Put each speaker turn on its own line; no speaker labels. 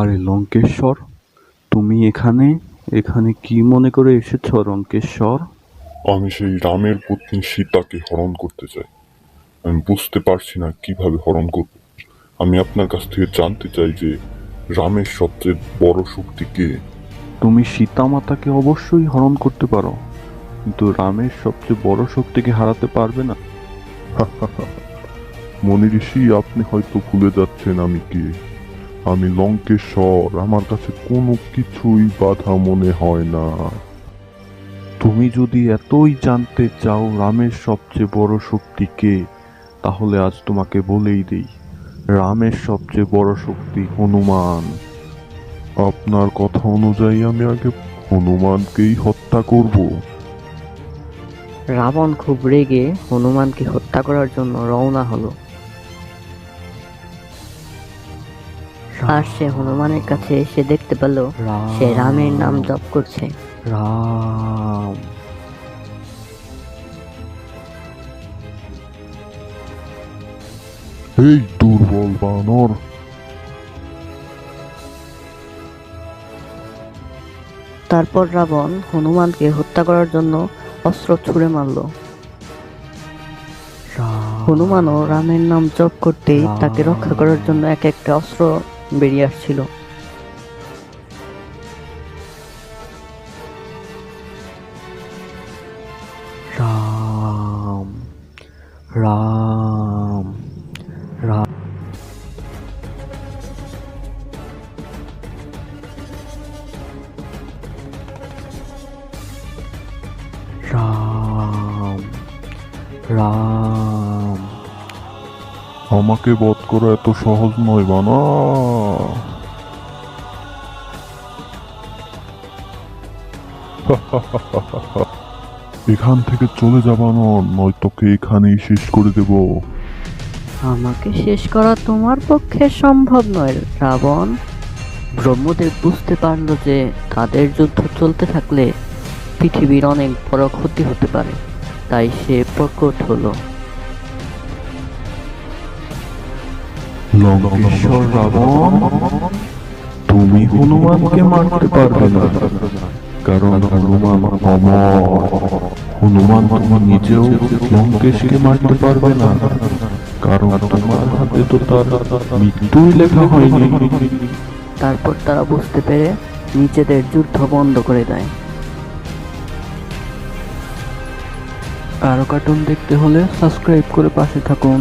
আরে লঙ্কেশ্বর, তুমি এখানে এখানে কি মনে করে এসেছো লঙ্কেশ্বর?
আমি সেই রামের পত্নী সীতাকে হরণ করতে চাই। আমি বুঝতে পারছি না কিভাবে হরণ করব। আমি আপনার কাছ থেকে জানতে চাই যে রামের সবচেয়ে বড় শক্তি কে?
তুমি সীতা মাতাকে অবশ্যই হরণ করতে পারো, কিন্তু রামের সবচেয়ে বড় শক্তিকে হারাতে পারবে না।
মনি ঋষি, আপনি হয়তো ভুলে যাচ্ছেন আমি কে। আমি লঙ্কেশ্বর, আমার কাছে কোনো কিছুই বাধা মনে হয় না।
তুমি যদি এতই জানতে চাও রামের সবচেয়ে বড় শক্তি কে, তাহলে আজ তোমাকে বলেই দেই, রামের সবচেয়ে বড় শক্তি হনুমান।
আপনার কথা অনুযায়ী আমি আগে হনুমানকেই হত্যা করব।
রাবণ খুব রেগে হনুমানকে হত্যা করার জন্য রওনা হলো। আর সে হনুমানের কাছে এসে দেখতে পেল সে রামের নাম জপ করছে।
রাম।
এই দুর্বল বানর!
তারপর রাবণ হনুমানকে হত্যা করার জন্য অস্ত্র ছুঁড়ে মারল। হনুমানও রামের নাম জপ করতেই তাকে রক্ষা করার জন্য এক একটা অস্ত্র বেরিয়ে আসছিল।
রাম রাম রাম। রাম রাম।
আমাকে বধ করা এত সহজ নয় বানা। এখান থেকে চলে যা বানর, নয়তোকে এখানেই শেষ করে দেব।
আমাকে শেষ করা তোমার পক্ষে সম্ভব নয় রাবণ। ব্রহ্মদেব বুঝতে পারল যে তাদের যুদ্ধ চলতে থাকলে পৃথিবীর অনেক বড় ক্ষতি হতে পারে, তাই সে প্রকট হলো।
লঙ্কেশ্বর রাবণ, তুমি হনুমানকে মারতে পারবে না, কারণ হনুমান অমর। হনুমান তুমি নিজেও লঙ্কেশকে মারতে পারবে না, কারণ তোমার হাতে তো তার মৃত্যুই লেখা হয়নি।
তারপর তারা বুঝতে পেরে নিজেদের যুদ্ধ বন্ধ করে দেয়।
আরো কার্টুন দেখতে হলে সাবস্ক্রাইব করে পাশে থাকুন।